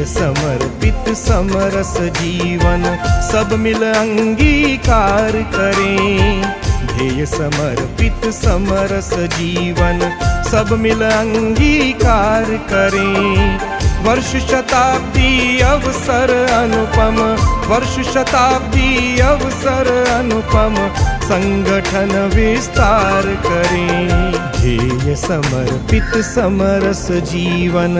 ध्येय समर्पित समरस जीवन सब मिल अंगीकार करें। ध्येय समर्पित समरस जीवन सब मिल अंगीकार करें। वर्ष शताब्दी अवसर अनुपम, वर्ष शताब्दी अवसर अनुपम संगठन विस्तार करें। ध्येय समर्पित समरस जीवन।